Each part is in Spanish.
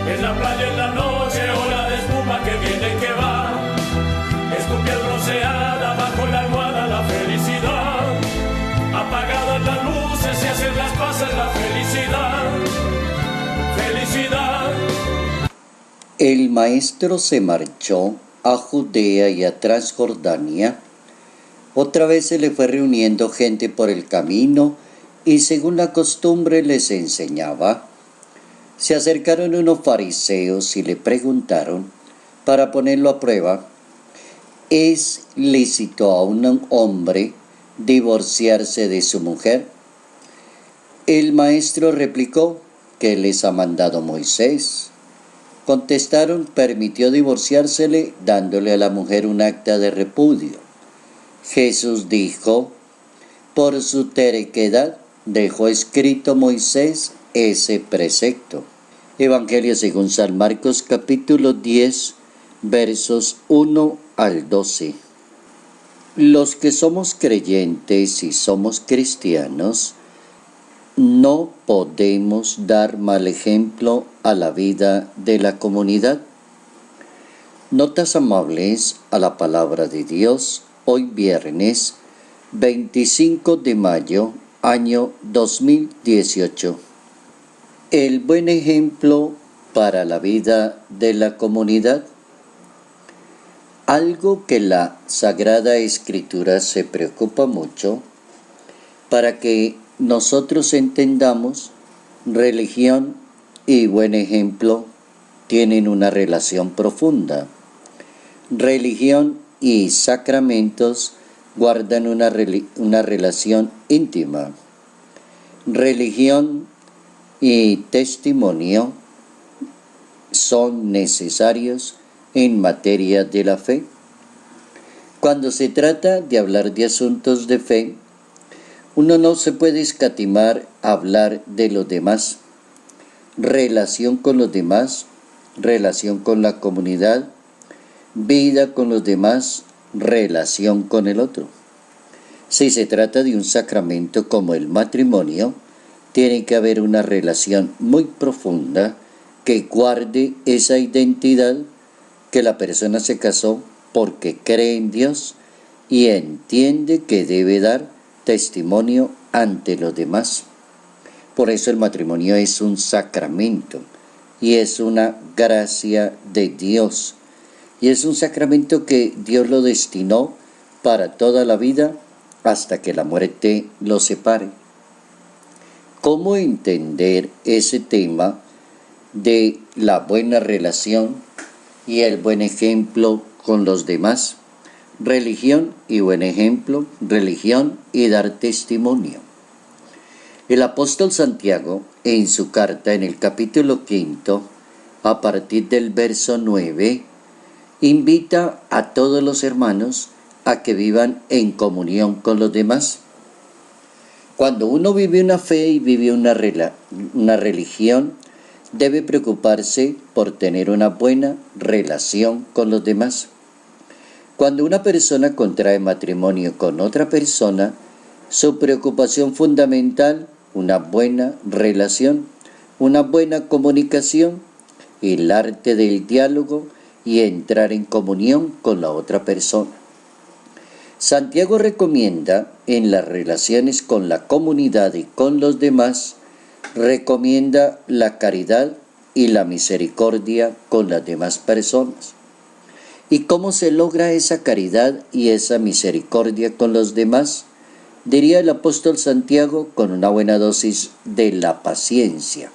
En la playa, en la noche, ola de espuma que viene y que va. Es tu piel bronceada, bajo la almohada la felicidad. Apagadas las luces y hacer las paces la felicidad. Felicidad. El maestro se marchó a Judea y a Transjordania. Otra vez se le fue reuniendo gente por el camino y según la costumbre les enseñaba. Se acercaron unos fariseos y le preguntaron, para ponerlo a prueba, ¿es lícito a un hombre divorciarse de su mujer? El maestro replicó, ¿qué les ha mandado Moisés? Contestaron, permitió divorciársele dándole a la mujer un acta de repudio. Jesús dijo, por su terquedad dejó escrito Moisés ese precepto. Evangelio según San Marcos capítulo 10, versos 1 al 12. Los que somos creyentes y somos cristianos, no podemos dar mal ejemplo a la vida de la comunidad. Notas amables a la palabra de Dios, hoy viernes 25 de mayo, año 2018. El buen ejemplo para la vida de la comunidad. Algo que la Sagrada Escritura se preocupa mucho para que nosotros entendamos, religión y buen ejemplo tienen una relación profunda. Religión y sacramentos guardan una relación íntima. Religión y testimonio son necesarios en materia de la fe. Cuando se trata de hablar de asuntos de fe, uno no se puede escatimar a hablar de los demás, relación con los demás, relación con la comunidad, vida con los demás, relación con el otro. Si se trata de un sacramento como el matrimonio, tiene que haber una relación muy profunda que guarde esa identidad que la persona se casó porque cree en Dios y entiende que debe dar testimonio ante los demás. Por eso el matrimonio es un sacramento y es una gracia de Dios. Y es un sacramento que Dios lo destinó para toda la vida hasta que la muerte lo separe. ¿Cómo entender ese tema de la buena relación y el buen ejemplo con los demás? Religión y buen ejemplo, religión y dar testimonio. El apóstol Santiago, en su carta en el capítulo 5, a partir del verso 9, invita a todos los hermanos a que vivan en comunión con los demás. Cuando uno vive una fe y vive una religión, debe preocuparse por tener una buena relación con los demás. Cuando una persona contrae matrimonio con otra persona, su preocupación fundamental, una buena relación, una buena comunicación, el arte del diálogo y entrar en comunión con la otra persona. Santiago recomienda en las relaciones con la comunidad y con los demás, recomienda la caridad y la misericordia con las demás personas. ¿Y cómo se logra esa caridad y esa misericordia con los demás? Diría el apóstol Santiago, con una buena dosis de la paciencia.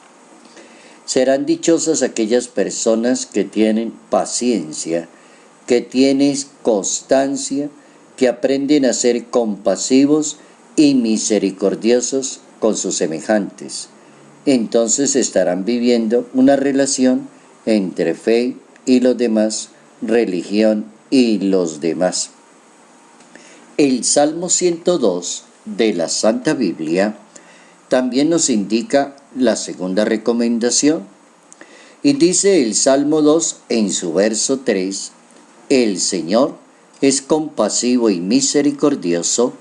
Serán dichosas aquellas personas que tienen paciencia, que tienen constancia, que aprenden a ser compasivos y misericordiosos con sus semejantes. Entonces estarán viviendo una relación entre fe y los demás, religión y los demás. El Salmo 102 de la Santa Biblia también nos indica la segunda recomendación. Y dice el Salmo 2 en su verso 3, el Señor es compasivo y misericordioso,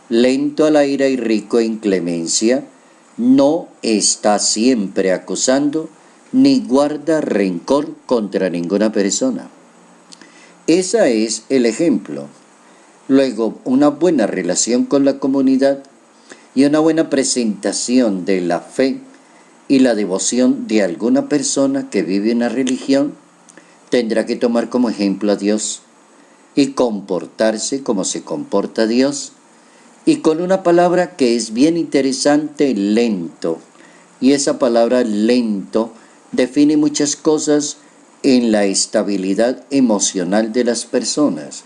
lento a la ira y rico en clemencia, no está siempre acusando, ni guarda rencor contra ninguna persona. Ese es el ejemplo. Luego, una buena relación con la comunidad y una buena presentación de la fe y la devoción de alguna persona que vive una religión tendrá que tomar como ejemplo a Dios y comportarse como se comporta Dios, y con una palabra que es bien interesante, lento. Y esa palabra lento define muchas cosas en la estabilidad emocional de las personas.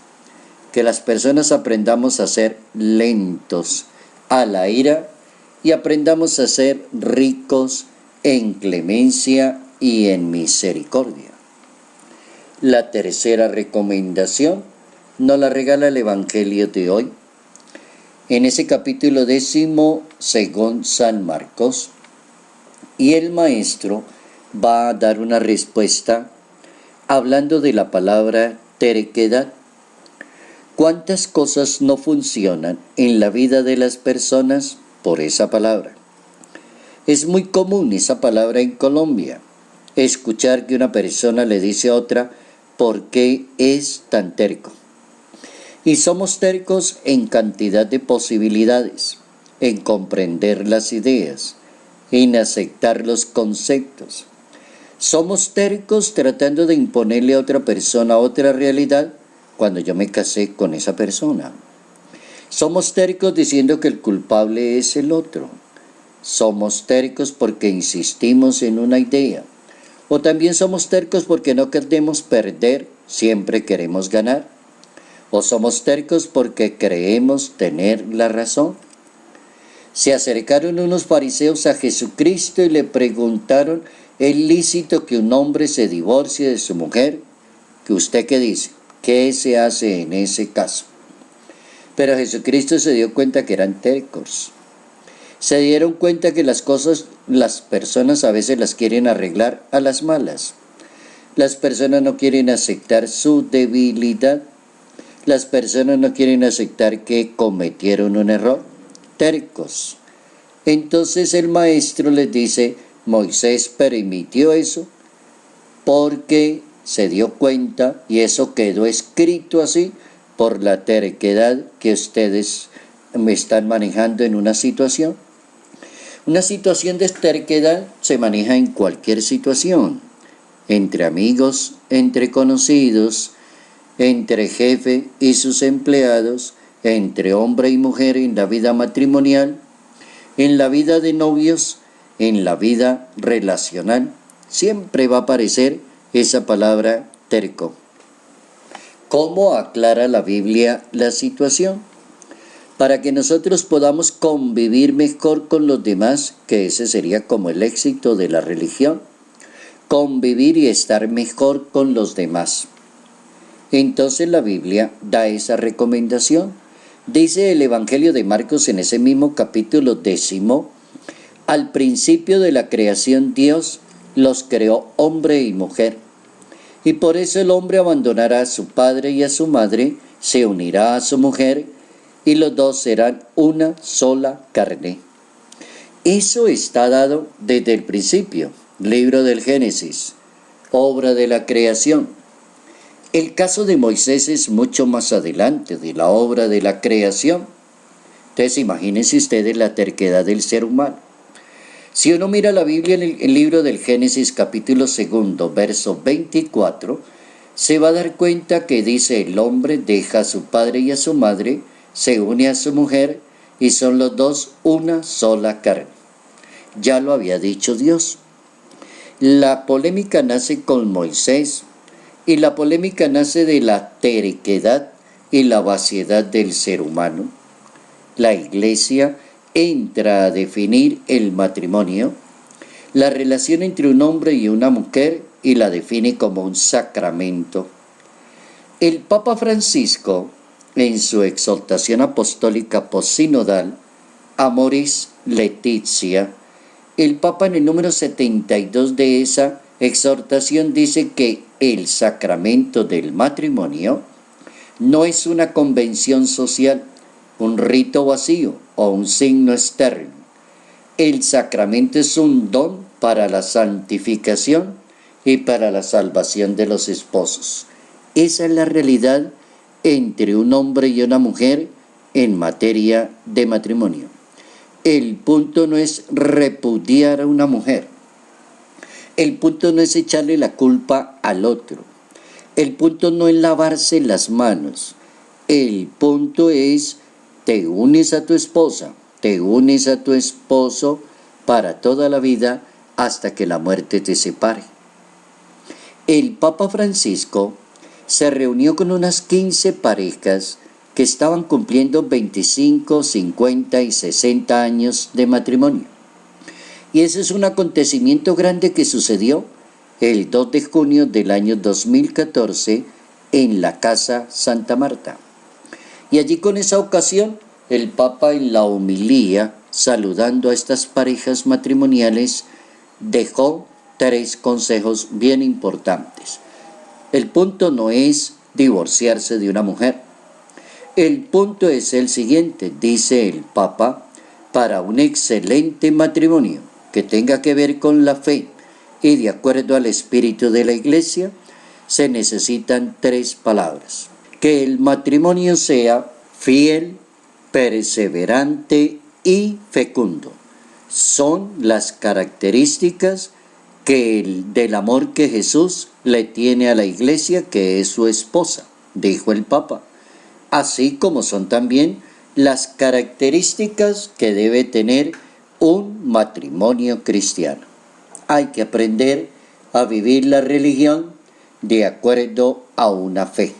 Que las personas aprendamos a ser lentos a la ira y aprendamos a ser ricos en clemencia y en misericordia. La tercera recomendación nos la regala el Evangelio de hoy. En ese capítulo 10 según San Marcos, y el maestro va a dar una respuesta hablando de la palabra terquedad. ¿Cuántas cosas no funcionan en la vida de las personas por esa palabra? Es muy común esa palabra en Colombia, escuchar que una persona le dice a otra, ¿por qué es tan terco? Y somos tercos en cantidad de posibilidades, en comprender las ideas, en aceptar los conceptos. Somos tercos tratando de imponerle a otra persona otra realidad cuando yo me casé con esa persona. Somos tercos diciendo que el culpable es el otro. Somos tercos porque insistimos en una idea. O también somos tercos porque no queremos perder, siempre queremos ganar. O somos tercos porque creemos tener la razón. Se acercaron unos fariseos a Jesucristo y le preguntaron, ¿es lícito que un hombre se divorcie de su mujer? ¿Que usted qué dice? ¿Qué se hace en ese caso? Pero Jesucristo se dio cuenta que eran tercos. Se dieron cuenta que las cosas, las personas a veces las quieren arreglar a las malas. Las personas no quieren aceptar su debilidad. Las personas no quieren aceptar que cometieron un error. Tercos. Entonces el maestro les dice, Moisés permitió eso porque se dio cuenta y eso quedó escrito así por la terquedad que ustedes me están manejando en una situación. Una situación de terquedad se maneja en cualquier situación, entre amigos, entre conocidos, entre jefe y sus empleados, entre hombre y mujer en la vida matrimonial, en la vida de novios, en la vida relacional. Siempre va a aparecer esa palabra terco. ¿Cómo aclara la Biblia la situación? Para que nosotros podamos convivir mejor con los demás, que ese sería como el éxito de la religión, convivir y estar mejor con los demás. Entonces la Biblia da esa recomendación. Dice el Evangelio de Marcos en ese mismo capítulo 10, al principio de la creación Dios los creó hombre y mujer. Y por eso el hombre abandonará a su padre y a su madre, se unirá a su mujer, y los dos serán una sola carne. Eso está dado desde el principio, libro del Génesis, obra de la creación. El caso de Moisés es mucho más adelante de la obra de la creación. Entonces imagínense ustedes la terquedad del ser humano. Si uno mira la Biblia en el libro del Génesis capítulo 2, verso 24, se va a dar cuenta que dice el hombre deja a su padre y a su madre, se une a su mujer y son los dos una sola carne. Ya lo había dicho Dios. La polémica nace con Moisés y la polémica nace de la terquedad y la vaciedad del ser humano. La Iglesia entra a definir el matrimonio, la relación entre un hombre y una mujer, y la define como un sacramento. El Papa Francisco, en su exhortación apostólica postsinodal, Amoris Laetitia, el Papa en el número 72 de esa exhortación dice que el sacramento del matrimonio no es una convención social, un rito vacío o un signo externo. El sacramento es un don para la santificación y para la salvación de los esposos. Esa es la realidad entre un hombre y una mujer en materia de matrimonio. El punto no es repudiar a una mujer. El punto no es echarle la culpa al otro. El punto no es lavarse las manos. El punto es: te unes a tu esposa, te unes a tu esposo para toda la vida hasta que la muerte te separe. El Papa Francisco se reunió con unas 15 parejas que estaban cumpliendo 25, 50 y 60 años de matrimonio. Y ese es un acontecimiento grande que sucedió el 2 de junio del año 2014 en la Casa Santa Marta. Y allí, con esa ocasión, el Papa, en la homilía, saludando a estas parejas matrimoniales, dejó 3 consejos bien importantes. El punto no es divorciarse de una mujer. El punto es el siguiente, dice el Papa: para un excelente matrimonio que tenga que ver con la fe y de acuerdo al espíritu de la Iglesia, se necesitan 3 palabras. Que el matrimonio sea fiel, perseverante y fecundo. Son las características del amor que Jesús le tiene a la Iglesia, que es su esposa, dijo el Papa. Así como son también las características que debe tener un matrimonio cristiano. Hay que aprender a vivir la religión de acuerdo a una fe.